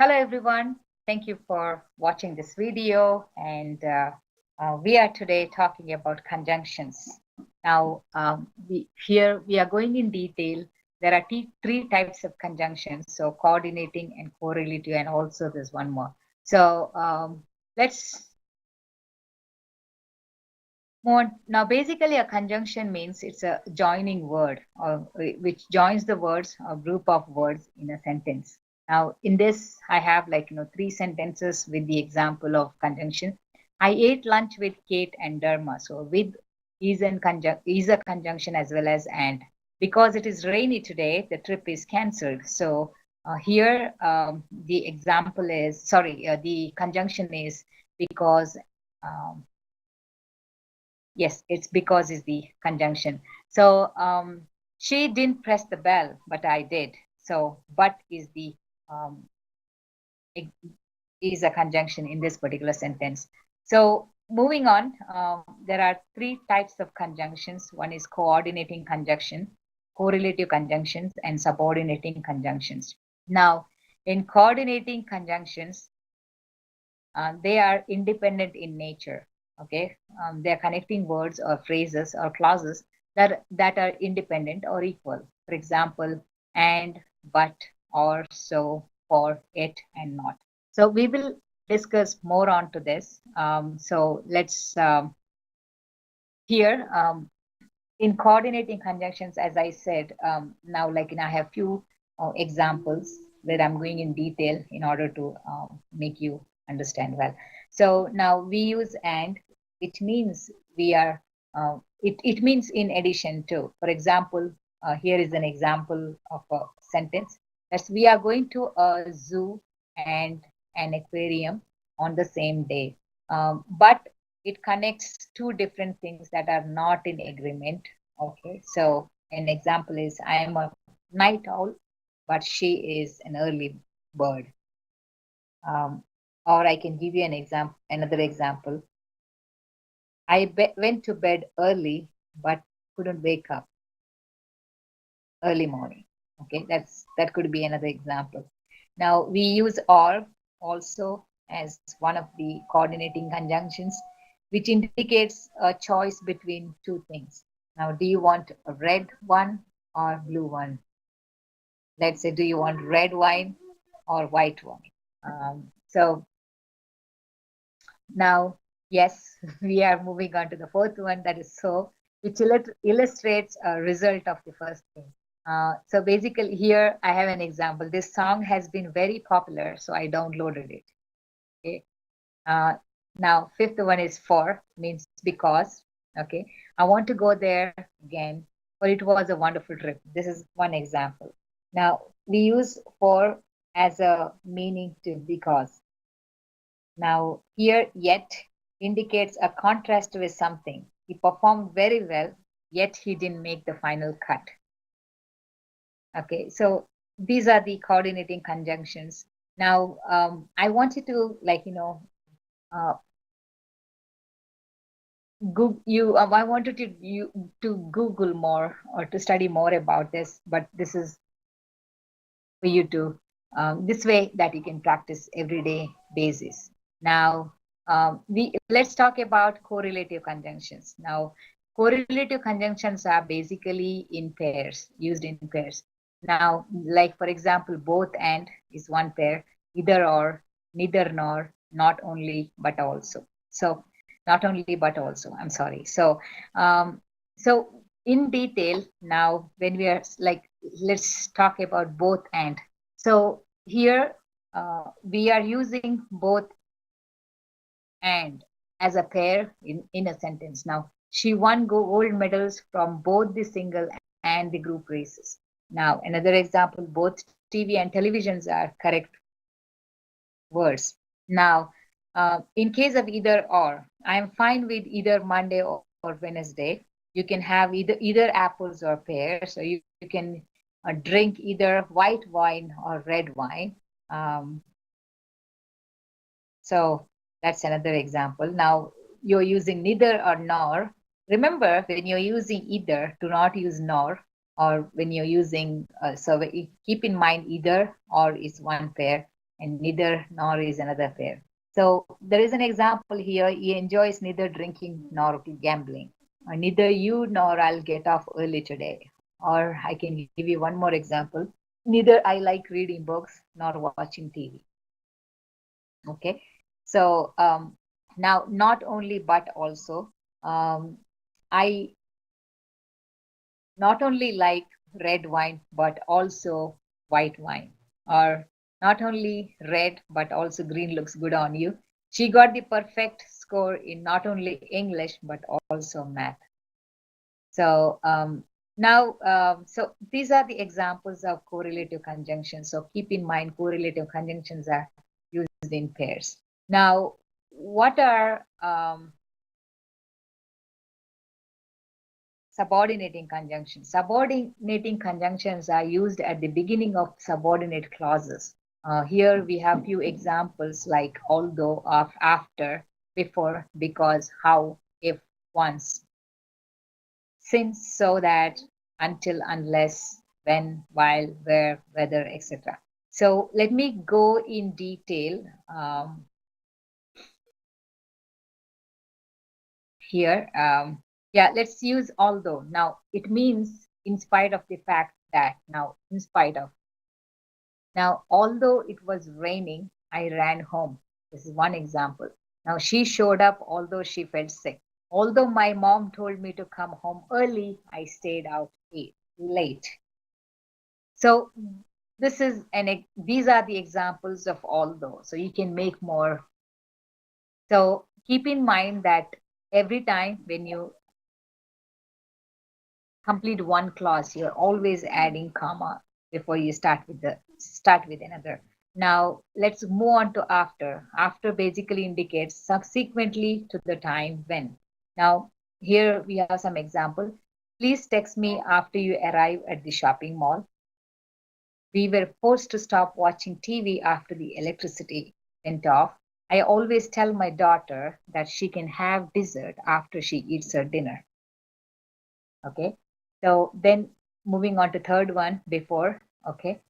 Hello everyone, thank you for watching this video, and we are today talking about conjunctions. Now here we are going in detail. There are three types of conjunctions, so coordinating and correlative, and also there's one more. So let's more. Now basically a conjunction means it's a joining word or which joins the words or group of words in a sentence. Now in this I have three sentences with the example of conjunction. I ate lunch with Kate and Dharma. So with is a conjunction as well as and. Because it is rainy today, the trip is cancelled. So here the example is the conjunction is because. Um, Yes, it's because is the conjunction. So she didn't press the bell, but I did. So but um, is a conjunction in this particular sentence. So moving on, there are three types of conjunctions. One is coordinating conjunction, correlative conjunctions, and subordinating conjunctions. Now, in coordinating conjunctions, they are independent in nature. Okay, they are connecting words or phrases or clauses that are independent or equal. For example, and, but, or, so, for, it, and not. So we will discuss more onto this. So let's here in coordinating conjunctions, as I said, now I have few examples that I'm going in detail in order to make you understand well. So now we use and, which means we are, it means in addition to. For example, here is an example of a sentence. That's we are going to a zoo and an aquarium on the same day. But it connects two different things that are not in agreement. Okay, so an example is I am a night owl, but she is an early bird. Or I can give you another example. Went to bed early, but couldn't wake up early morning. Okay, that could be another example. Now we use or also as one of the coordinating conjunctions, which indicates a choice between two things. Now, do you want a red one or blue one? Let's say, do you want red wine or white wine? So now, yes, we are moving on to the fourth one, that is so, which illustrates a result of the first thing. So basically here I have an example. This song has been very popular, so I downloaded it. Okay. Now fifth one is for, means because. Okay. I want to go there again, but it was a wonderful trip. This is one example. Now we use for as a meaning to because. Now here yet indicates a contrast with something. He performed very well, yet he didn't make the final cut. Okay, so these are the coordinating conjunctions. Now, I wanted to uh, I wanted to Google more or to study more about this, but this is for you to this way that you can practice everyday basis. Now, let's talk about correlative conjunctions. Now, correlative conjunctions are basically in pairs, used in pairs. Now, like for example, both and is one pair, either or, neither nor, not only but also. So, not only but also. I'm sorry. Um, so in detail now, when we are let's talk about both and. So here we are using both and as a pair in a sentence. Now, she won gold medals from both the single and the group races. Now, another example, both TV and televisions are correct words. Now, in case of either or, I am fine with either Monday or Wednesday. You can have either apples or pears, so you can drink either white wine or red wine. Um, so that's another example. Now you're using neither or nor. Remember, when you're using either, do not use nor. Or when you're using, keep in mind either or is one pair, and neither nor is another pair. So there is an example here. He enjoys neither drinking nor gambling. Neither you nor I'll get off early today. Or I can give you one more example. Neither I like reading books nor watching TV. Okay. So now not only but also, I not only like red wine but also white wine, or not only red but also green looks good on you. She got the perfect score in not only English but also math. So now so these are the examples of correlative conjunctions. So keep in mind correlative conjunctions are used in pairs. Now what are subordinating conjunctions. Subordinating conjunctions are used at the beginning of subordinate clauses. Here we have few examples like although, of, after, before, because, how, if, once, since, so that, until, unless, when, while, where, whether, etc. So let me go in detail here. Yeah, let's use although. Now, it means in spite of the fact that. Now, in spite of. Now, although it was raining, I ran home. This is one example. Now, she showed up although she felt sick. Although my mom told me to come home early, I stayed out late. So, these are the examples of although. So, you can make more. So, keep in mind that every time when you complete one clause, you're always adding comma before you start with another. Now let's move on to after. After basically indicates subsequently to the time when. Now here we have some example. Please text me after you arrive at the shopping mall. We were forced to stop watching TV after the electricity went off. I always tell my daughter that she can have dessert after she eats her dinner. Okay, so then moving on to third one, before. Okay,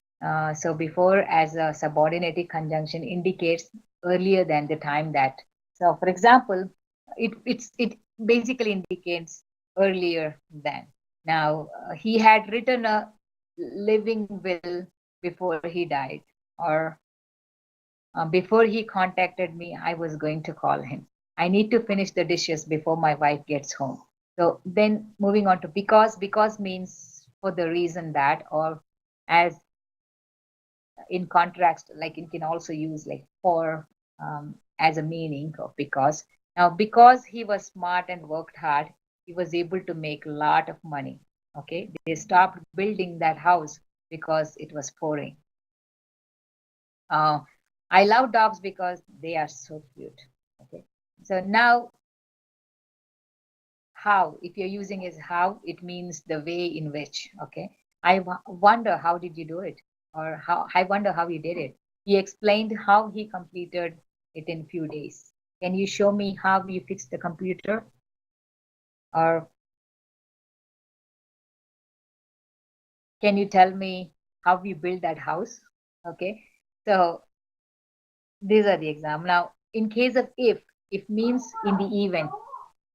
so before as a subordinated conjunction indicates earlier than the time that. So for example, it basically indicates earlier than. Now he had written a living will before he died, or before he contacted me, I was going to call him. I need to finish the dishes before my wife gets home. So then moving on to because means for the reason that, or as in contrast, like it can also use like for as a meaning of because. Now, because he was smart and worked hard, he was able to make a lot of money. Okay, they stopped building that house because it was pouring. Uh, I love dogs because they are so cute. Okay, so now how, if you're using is how, it means the way in which. Okay, wonder how did you do it, or how I wonder how you did it. He explained how he completed it in few days. Can you show me how you fixed the computer, or can you tell me how you built that house? Okay, so these are the example. Now in case of if means in the event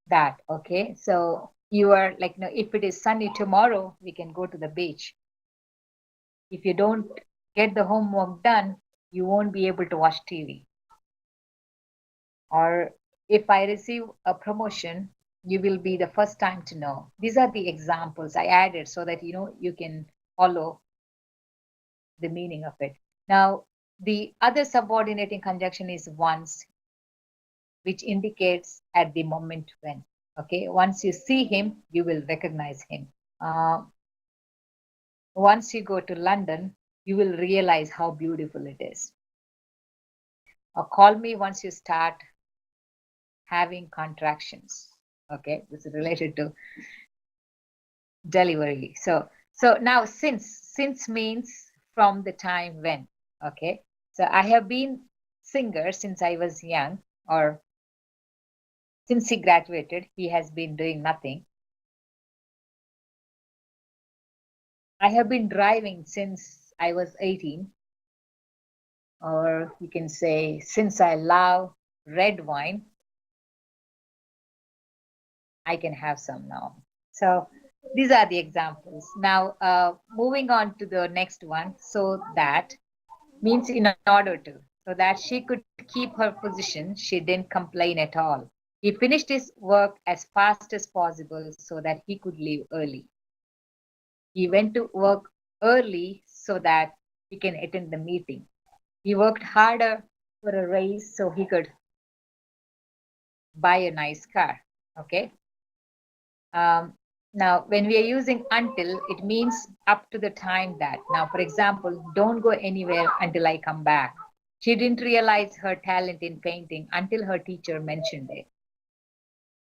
that. Okay, so you are like, no, if it is sunny tomorrow, we can go to the beach. If you don't get the homework done, you won't be able to watch TV. Or if I receive a promotion, you will be the first time to know. These are the examples I added so that you can follow the meaning of it. Now the other subordinating conjunction is once, which indicates at the moment when. Okay, once you see him, you will recognize him. Once you go to London, you will realize how beautiful it is. Or call me once you start having contractions. Okay, this is related to delivery. So now since means from the time when. Okay, so I have been singer since I was young, or since he graduated, he has been doing nothing. I have been driving since I was 18. Or you can say, since I love red wine, I can have some now. So these are the examples. Now, moving on to the next one. So that means in order to, so that she could keep her position, she didn't complain at all. He finished his work as fast as possible so that he could leave early. He went to work early so that he can attend the meeting. He worked harder for a raise so he could buy a nice car. Okay. Um, Now, when we are using until, it means up to the time that. Now, for example, don't go anywhere until I come back. She didn't realize her talent in painting until her teacher mentioned it.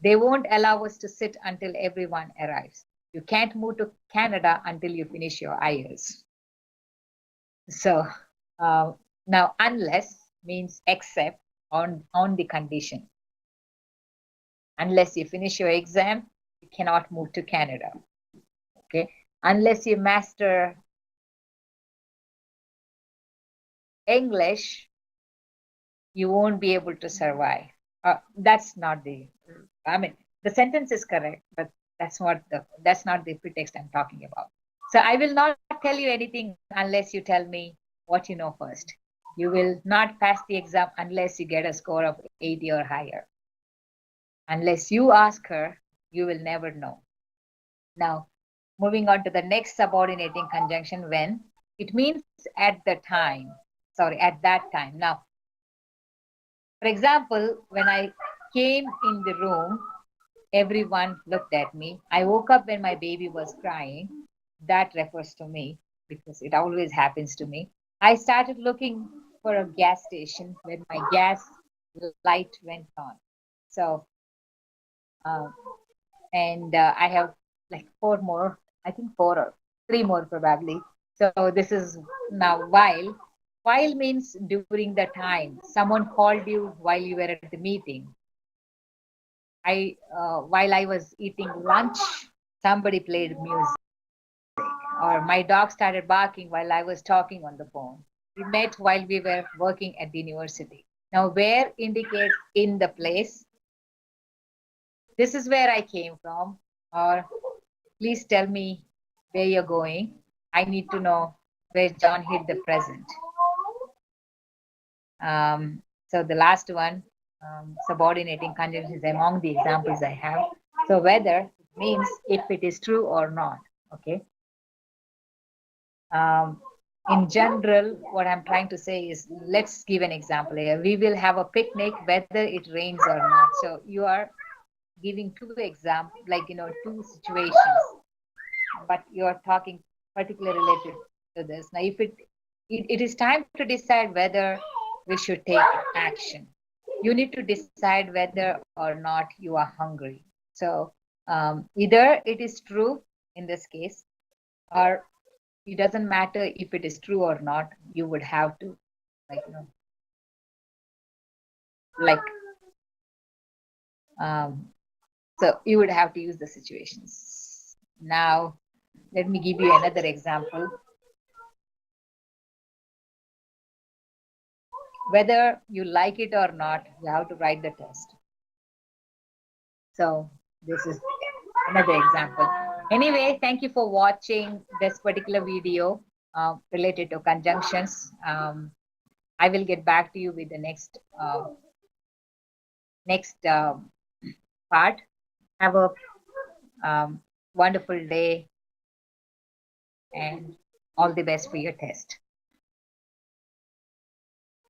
They won't allow us to sit until everyone arrives. You can't move to Canada until you finish your IELTS. So uh, now, unless means except on the condition. Unless you finish your exam, you cannot move to Canada. Okay, unless you master English, you won't be able to survive. That's not the. I mean, the sentence is correct, but that's not the pretext I'm talking about. So I will not tell you anything unless you tell me what you know first. You will not pass the exam unless you get a score of 80 or higher. Unless you ask her, you will never know. Now, moving on to the next subordinating conjunction, when, it means at the time. Sorry, at that time. Now, for example, when I came in the room, everyone looked at me. I woke up when my baby was crying. That refers to me because it always happens to me. I started looking for a gas station when my gas light went on. So, um, and I have like four more, I think four or three more probably. So this is now while. While means during the time someone called you while you were at the meeting. While I was eating lunch, somebody played music, or my dog started barking while I was talking on the phone. We met while we were working at the university. Now, where indicates in the place. This is where I came from, or please tell me where you're going. I need to know where John hid the present. So the last one, subordinating conjunctions among the examples I have. So whether means if it is true or not. Okay. Um, in general, what I'm trying to say is, let's give an example here. We will have a picnic whether it rains or not. So you are giving two examples, like two situations, but you're talking particularly related to this. Now, if it is time to decide whether we should take action. You need to decide whether or not you are hungry. So either it is true in this case, or it doesn't matter if it is true or not. You would have to, like, like, um, so you would have to use the situations. Now, let me give you another example. Whether you like it or not, you have to write the test. So this is another example. Anyway, thank you for watching this particular video related to conjunctions. I will get back to you with the next part. Have a wonderful day and all the best for your test.